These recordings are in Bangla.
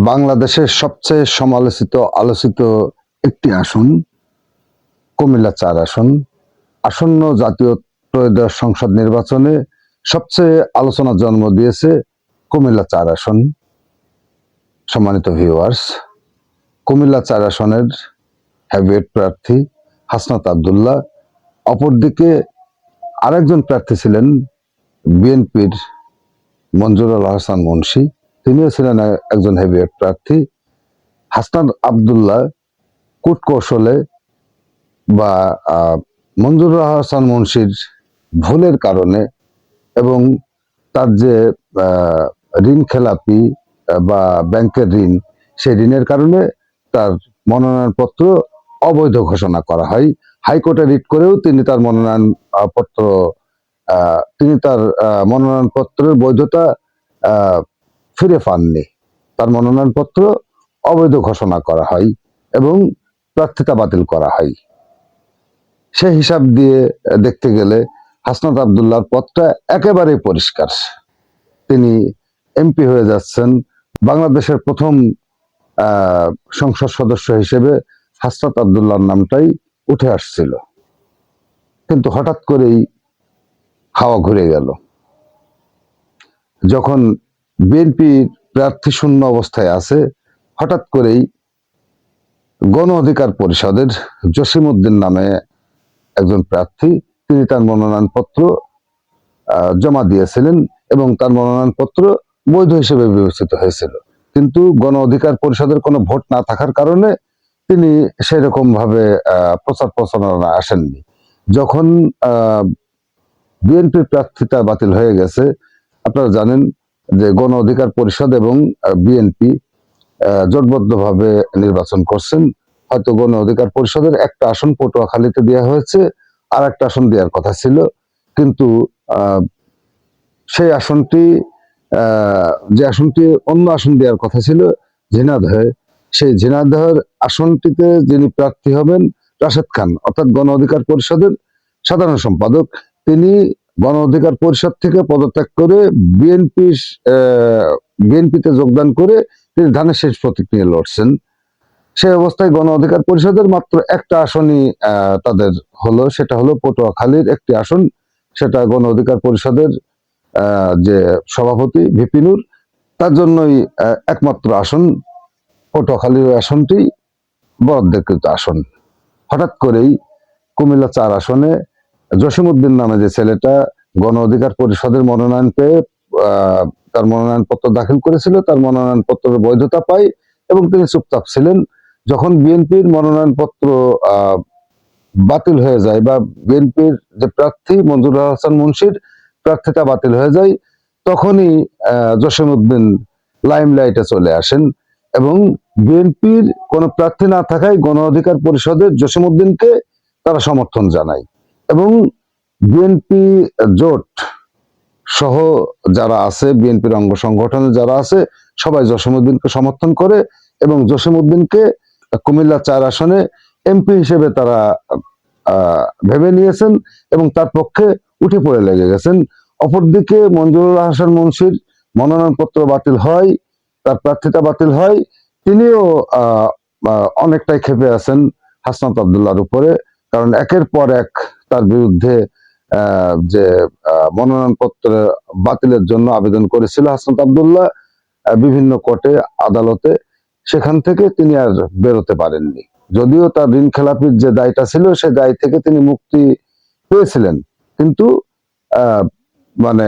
বাংলাদেশের সবচেয়ে সমালোচিত আলোচিত একটি আসন কুমিল্লা ৪ আসন। আসন্ন জাতীয় ত্রয়োদশ সংসদ নির্বাচনে সবচেয়ে আলোচনার জন্ম দিয়েছে কুমিল্লা ৪ আসন। সম্মানিত ভিউয়ার্স, কুমিল্লা ৪ আসনের হেভিওয়েট প্রার্থী হাসনাত আব্দুল্লাহ, অপরদিকে আরেকজন প্রার্থী ছিলেন বিএনপির মঞ্জুরুল আহসান মুন্সী, তিনিও ছিলেন একজন হেভিওয়েট প্রার্থী। হাসনাত আব্দুল্লাহ কূটকৌশলে বা মঞ্জুরুল আহসান মুন্সীর ভুলের কারণে এবং তার যে ঋণ খেলাপি বা ব্যাংকের ঋণ, সেই ঋণের কারণে তার মনোনয়নপত্র অবৈধ ঘোষণা করা হয়। হাইকোর্টে রিট করেও তিনি তার মনোনয়নপত্রের বৈধতা ফিরে পাননি। তার মনোনয়নপত্র অবৈধ ঘোষণা করা হয় এবং প্রার্থিতা বাতিল করা হয়। সে হিসাব দিয়ে দেখতে গেলে হাসনাত আব্দুল্লাহর পথটা একেবারেই পরিষ্কার। তিনি এমপি হয়ে যাচ্ছেন। বাংলাদেশের প্রথম সংসদ সদস্য হিসেবে হাসনাত আব্দুল্লাহর নামটাই উঠে আসছিল, কিন্তু হঠাৎ করেই হাওয়া ঘুরে গেল। যখন বিএনপি প্রার্থী শূন্য অবস্থায় আছে, হঠাৎ করেই গণ অধিকার পরিষদের জসিমউদ্দিন নামে একজন প্রার্থী, তিনি তার মনোনয়নপত্র জমা দিয়েছিলেন এবং তার মনোনয়নপত্র বৈধ হিসেবে বিবেচিত হয়েছিল। কিন্তু গণ অধিকার পরিষদের কোনো ভোট না থাকার কারণে তিনি সেরকম ভাবে প্রচার প্রচারণা আসেননি। যখন বিএনপির প্রার্থিতা বাতিল হয়ে গেছে, আপনারা জানেন যে গণ অধিকার পরিষদ এবং বিএনপি জোটবদ্ধভাবে নির্বাচন করছেন। হয়তো গণ অধিকার পরিষদের একটা আসন পটুয়াখালীতে দেওয়া হয়েছে, আর একটা আসন দেওয়ার কথা ছিল, কিন্তু সেই আসনটি যে আসনটি অন্য আসন দেওয়ার কথা ছিল ঝিনাইদহে, সেই ঝিনাইদহের আসনটিতে যিনি প্রার্থী হবেন রাশেদ খান, অর্থাৎ গণ অধিকার পরিষদের সাধারণ সম্পাদক, তিনি গণ অধিকার পরিষদ থেকে পদত্যাগ করে বিএনপিতে যোগদান করে তিনি ধানের শেষ প্রতীক নিয়ে লড়ছেন। সেই অবস্থায় গণ অধিকার পরিষদের মাত্র একটা আসনই তাদের হলো, সেটা হলো পটুয়াখালীর একটি আসন। সেটা গণ অধিকার পরিষদের যে সভাপতি ভিপি নূর, তার জন্যই একমাত্র আসন পটুয়াখালীর আসনটি বরাদ্দকৃত আসন। হঠাৎ করেই কুমিল্লা ৪ আসনে জসিমউদ্দিন নামে যে ছেলেটা গণ অধিকার পরিষদের মনোনয়ন পেয়ে তার মনোনয়নপত্র দাখিল করেছিল, তার মনোনয়নপত্রের বৈধতা পায় এবং তিনি চুপচাপ ছিলেন। যখন বিএনপির মনোনয়নপত্র বাতিল হয়ে যায় বা বিএনপির যে প্রার্থী মঞ্জুরুল আহসান মুন্সীর প্রার্থিতা বাতিল হয়ে যায়, তখনই জসিমউদ্দিন লাইমলাইটে চলে আসেন এবং বিএনপির কোন প্রার্থী না থাকায় গণ অধিকার পরিষদের জসিমউদ্দিনকে তারা সমর্থন জানায় এবং বিএনপি জোট সহ যারা আছে, বিএনপির অঙ্গ সংগঠনে যারা আছে, সবাই জসিমউদ্দিনকে সমর্থন করে এবং জসিমউদ্দিনকে কুমিল্লা ৪ আসনে এমপি হিসেবে তারা ভেবে নিয়েছেন এবং তার পক্ষে উঠে পড়ে লেগে গেছেন। অপরদিকে মঞ্জুরুল আহসান মুন্সীর মনোনয়নপত্র বাতিল হয়, তার প্রার্থিতা বাতিল হয়। তিনিও অনেকটাই ক্ষেপে আছেন হাসনাত আব্দুল্লাহর উপরে, কারণ একের পর এক তার বিরুদ্ধে যে মনোনয়নপত্র বাতিলের জন্য আবেদন করেছিল হাসনাত আব্দুল্লাহ বিভিন্ন কোর্টে, আদালতে, সেখান থেকে তিনি আর বেরোতে পারেননি। যদিও তার ঋণ খেলাপির যে দায়টা ছিল, সেই দায় থেকে তিনি মুক্তি পেয়েছিলেন, কিন্তু মানে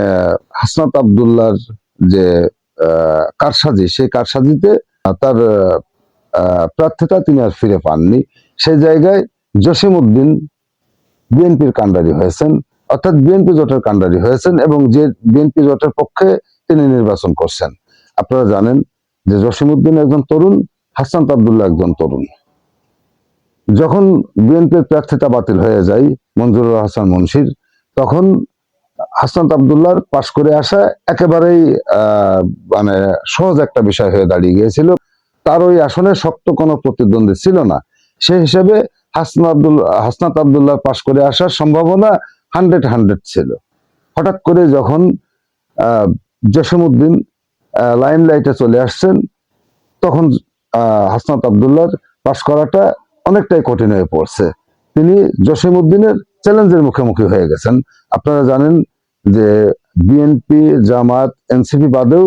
হাসনাত আব্দুল্লাহর যে কারসাজি, সেই কারসাজিতে তার প্রার্থিতা তিনি আর ফিরে পাননি। সেই জায়গায় জসিমউদ্দিন বিএনপির কাণ্ডারি হয়েছেন, অর্থাৎ বিএনপি জোটের কাণ্ডারি হয়েছেন এবং যে বিএনপি জোটের পক্ষে তিনি নির্বাচন করছেন। আপনারা জানেন যে জসিমউদ্দিন একজন তরুণ, হাসনাত আব্দুল্লাহ একজন তরুণ। যখন বিএনপির প্রার্থিতা বাতিল হয়ে যায় মঞ্জুরুল আহসান মুন্সীর, তখন হাসনাত আব্দুল্লাহর পাশ করে আসা একেবারেই মানে সহজ একটা বিষয় হয়ে দাঁড়িয়ে গিয়েছিল। তার ওই আসনে শক্ত কোনো প্রতিদ্বন্দ্বী ছিল না। সেই হিসেবে হাসনাত আব্দুল্লাহর পাশ করে আসার সম্ভাবনা 100 ছিল। হঠাৎ করে যখন জসিমউদ্দিন লাইমলাইটে চলে আসছেন, তখন হাসনাত আব্দুল্লাহর পাশ করাটা অনেকটাই কঠিন হয়ে পড়ছে। তিনি জসিমউদ্দিনের চ্যালেঞ্জের মুখোমুখি হয়ে গেছেন। আপনারা জানেন যে বিএনপি, জামাত, এনসিপি বাদেও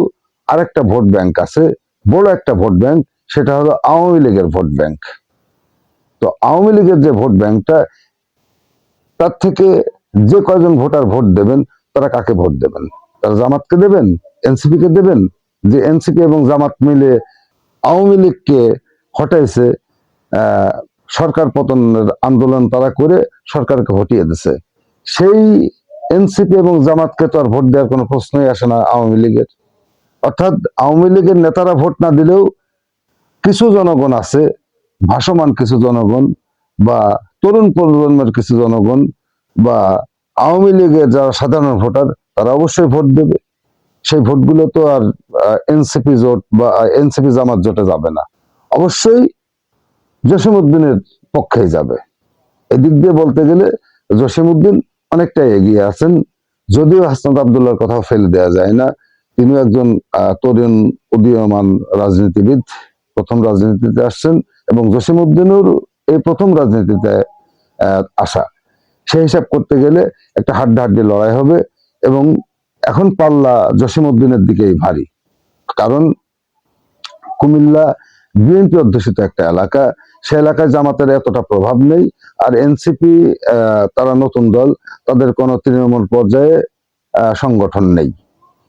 আরেকটা ভোট ব্যাংক আছে, বড় একটা ভোট ব্যাংক, সেটা হলো আওয়ামী লীগের ভোট ব্যাংক। তো আওয়ামী লীগের যে ভোট ব্যাংকটা, তার থেকে যে কয়জন ভোটার ভোট দেবেন, তারা কাকে ভোট দেবেন? তারা জামাতকে দেবেন, এনসিপি কে দেবেন? যে এনসিপি এবং জামাত মিলে আওয়ামী লীগকে হটাইছে, আহ, সরকার পতনের আন্দোলন তারা করে সরকারকে হটিয়ে দিছে, সেই এনসিপি এবং জামাতকে তো আর ভোট দেওয়ার কোনো প্রশ্নই আসে না আওয়ামী লীগের। অর্থাৎ আওয়ামী লীগের নেতারা ভোট না দিলেও কিছু জনগণ আছে, ভাসমান কিছু জনগণ বা তরুণ প্রজন্মের কিছু জনগণ বা আওয়ামী লীগের যারা সাধারণ ভোটার, তারা অবশ্যই ভোট দেবে। সেই ভোটগুলো তো আর এনসিপি জোট বা এনসিপি জামাত জোটে যাবে না, অবশ্যই জসিমউদ্দিনের পক্ষেই যাবে। এদিক দিয়ে বলতে গেলে জসিমউদ্দিন অনেকটাই এগিয়ে আছেন, যদিও হাসনাত আব্দুল্লাহর কথাও ফেলে দেওয়া যায় না। তিনিও একজন তরুণ উদীয়মান রাজনীতিবিদ, প্রথম রাজনীতিতে আসছেন, এবং জসিমউদ্দিনের এই প্রথম রাজনীতিতে আসা। সেই হিসাব করতে গেলে একটা হাড্ডাহাড্ডি লড়াই হবে, এবং এখন পাল্লা জসিমউদ্দিনের দিকেই ভারী। কারণ কুমিল্লা বিএনপি অধ্যুষিত একটা এলাকা, সে এলাকায় জামাতের এতটা প্রভাব নেই। আর এনসিপি তারা নতুন দল, তাদের কোনো তৃণমূল পর্যায়ে সংগঠন নেই।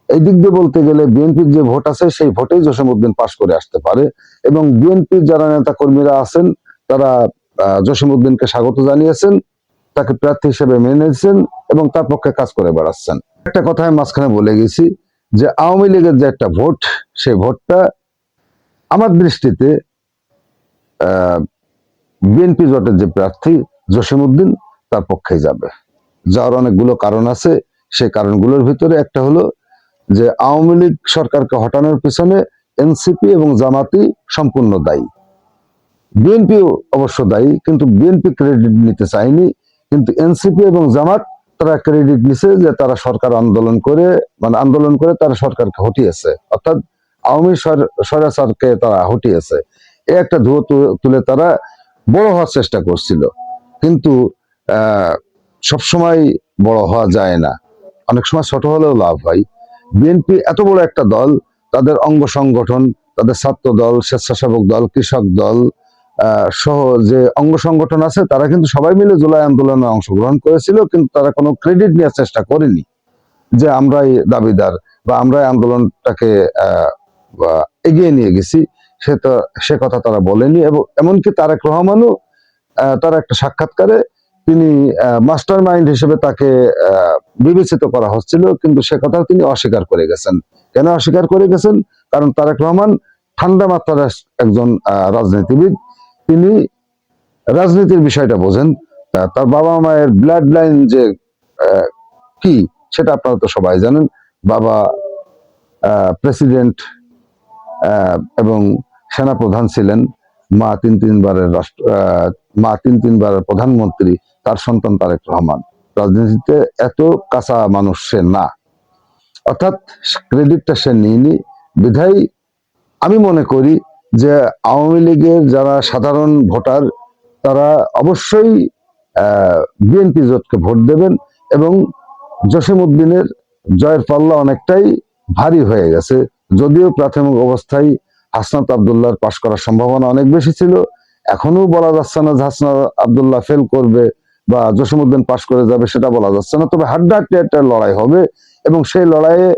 এই দিক দিয়ে বলতে গেলে বিএনপির যে ভোট আছে, সেই ভোটেই জসিমউদ্দিন পাশ করে আসতে পারে, এবং বিএনপির যারা নেতা কর্মীরা আছেন, তারা জসিমউদ্দিনকে স্বাগত জানিয়েছেন, তাকে প্রার্থী হিসেবে মেনে নিয়েছেন এবং তার পক্ষে কাজ করে বেড়াচ্ছেন। একটা কথা আমি মাঝখানে বলে গেছি যে আওয়ামী লীগের যে একটা ভোট, সেই ভোটটা আমার দৃষ্টিতে বিএনপি জোটের যে প্রার্থী জসিমউদ্দিন, তার পক্ষে যাবে। যার অনেকগুলো কারণ আছে, সেই কারণগুলোর ভিতরে একটা হলো যে আওয়ামী লীগ সরকারকে হটানোর পিছনে এনসিপি এবং জামাতি সম্পূর্ণ দায়ী। বিএনপিও অবশ্য দায়ী, কিন্তু বিএনপি ক্রেডিট নিতে চায়নি, কিন্তু এনসিপি এবং জামাত তারা ক্রেডিট নিছে যে তারা সরকার আন্দোলন করে, মানে আন্দোলন করে তারা সরকারকে হটিয়েছে, অর্থাৎ আওয়ামী স্বৈরাচারকে তারা হটিয়েছে। এই একটা ধুয়ো তুলে তারা বড় হওয়ার চেষ্টা করছিল, কিন্তু সবসময় বড় হওয়া যায় না, অনেক সময় ছোট হলেও লাভ হয়। বিএনপি এত বড় একটা দল, তাদের অঙ্গ সংগঠন, তাদের ছাত্র দল, স্বেচ্ছাসেবক দল, কৃষক দল সহ যে অঙ্গ সংগঠন আছে, তারা কিন্তু সবাই মিলে জুলাই আন্দোলনে অংশগ্রহণ করেছিল, কিন্তু তারা কোনো ক্রেডিট নেওয়ার চেষ্টা করেনি যে আমরাই দাবিদার বা আমরাই আন্দোলনটাকে এগিয়ে নিয়ে গেছি। সে কথা তারা বলেনি, এবং এমনকি তারেক রহমানও তার একটা সাক্ষাৎকারে তিনি মাস্টার মাইন্ড হিসেবে তাকে বিবেচিত করা হচ্ছিল, কিন্তু সে কথা তিনি অস্বীকার করে গেছেন। কেন অস্বীকার করে গেছেন? কারণ তারেক রহমান ঠান্ডা মাত্রার একজন রাজনীতিবিদ, তিনি রাজনীতির বিষয়টা বোঝেন। তার বাবা মায়ের ব্লাড লাইন যে কি, সেটা আপনারা তো সবাই জানেন। বাবা প্রেসিডেন্ট এবং সেনাপ্রধান ছিলেন, মা তিন তিনবারের প্রধানমন্ত্রী, তার সন্তান তারেক রহমান। রাজনীতিতে এত কাঁচা মানুষ সে না, অর্থাৎ ক্রেডিটটা সে নিয়নি। বিধায় আমি মনে করি যে আওয়ামী লীগের যারা সাধারণ ভোটার, তারা অবশ্যই বিএনপি জোটকে ভোট দেবেন, এবং জসিমউদ্দিনের জয়ের পাল্লা অনেকটাই ভারী হয়ে গেছে। যদিও প্রাথমিক অবস্থায় হাসনাত আব্দুল্লাহর পাশ করার সম্ভাবনা অনেক বেশি ছিল, এখনো বলা যাচ্ছে না যে হাসনাত আব্দুল্লাহ ফেল করবে বা জসিমউদ্দিন পাশ করে যাবে, সেটা বলা যাচ্ছে না। তবে হাড্ডাহাড্ডি একটা লড়াই হবে, এবং সেই লড়াইয়ে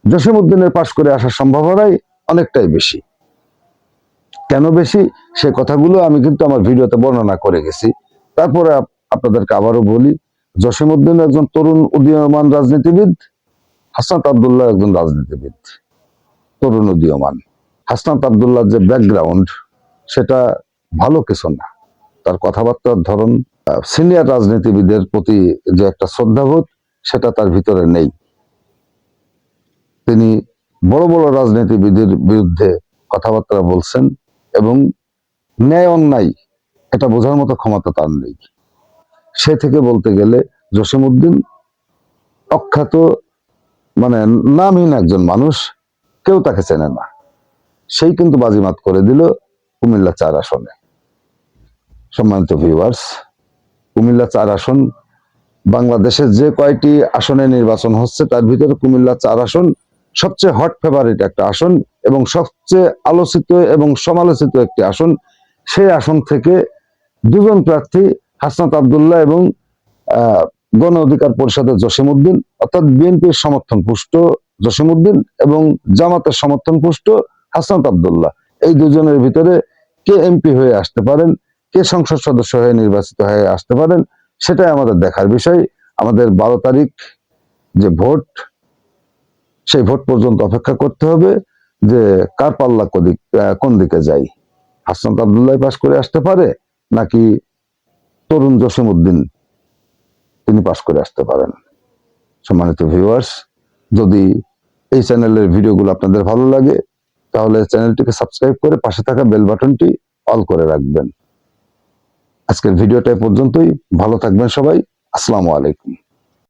জসিমউদ্দিনের পাশ করে আসার সম্ভাবনাই অনেকটাই বেশি। কেন বেশি, সে কথাগুলো আমি কিন্তু আমার ভিডিওতে বর্ণনা করে গেছি। তারপরে আপনাদেরকে আবারও বলি, জসিমউদ্দিন একজন তরুণ উদীয়মান রাজনীতিবিদ, হাসনাত আব্দুল্লাহ একজন রাজনীতিবিদ, তরুণ উদীয়মান। হাসনাত আব্দুল্লাহ যে ব্যাকগ্রাউন্ড, সেটা ভালো কিছু না। তার কথাবার্তার ধরন, সিনিয়র রাজনীতিবিদের প্রতি যে একটা শ্রদ্ধাবোধ, সেটা তার ভিতরে নেই। তিনি বড় বড় রাজনীতিবিদের বিরুদ্ধে কথাবার্তা বলছেন, এবং ন্যায় অন্যায় এটা বোঝার মতো ক্ষমতা তার নেই। সে থেকে বলতে গেলে জসিমউদ্দিন অখ্যাত, মানে নামহীন একজন মানুষ, কেউ তাকে চেনে না। সেই কিন্তু বাজিমাত করে দিল কুমিল্লা 4 আসনে। সম্মানিত ভিউয়ার্স, কুমিল্লা 4 আসন বাংলাদেশের যে কয়টি আসনে নির্বাচন হচ্ছে তার ভিতরে কুমিল্লা 4 আসন সবচেয়ে হট ফেভারিট একটা আসন এবং সবচেয়ে আলোচিত এবং সমালোচিত একটি আসন। সেই আসন থেকে দুজন প্রার্থী হাসনাত আব্দুল্লাহ এবং গণ অধিকার পরিষদের জসিমউদ্দিন, অর্থাৎ বিএনপির সমর্থন পুষ্ট জসিমউদ্দিন এবং জামাতের সমর্থন পুষ্ট হাসনাত আব্দুল্লাহ, এই দুজনের ভিতরে কে এমপি হয়ে আসতে পারেন, কে সংসদ সদস্য হয়ে নির্বাচিত হয়ে আসতে পারেন, সেটাই আমাদের দেখার বিষয়। আমাদের 12 তারিখ যে ভোট, সেই ভোট পর্যন্ত অপেক্ষা করতে হবে যে কার পাল্লা কোন দিকে যায়। হাসনাত আব্দুল্লাহ পাশ করে আসতে পারে নাকি তরুণ জসিমউদ্দিন তিনি পাশ করে আসতে পারেন। সম্মানিত ভিউয়ার্স, যদি এই চ্যানেলের ভিডিওগুলো আপনাদের ভালো লাগে তাহলে চ্যানেলটিকে সাবস্ক্রাইব করে পাশে থাকা বেল বাটনটি অল করে রাখবেন। আজকের ভিডিওটা পর্যন্তই। ভালো থাকবেন সবাই। আসসালামু আলাইকুম।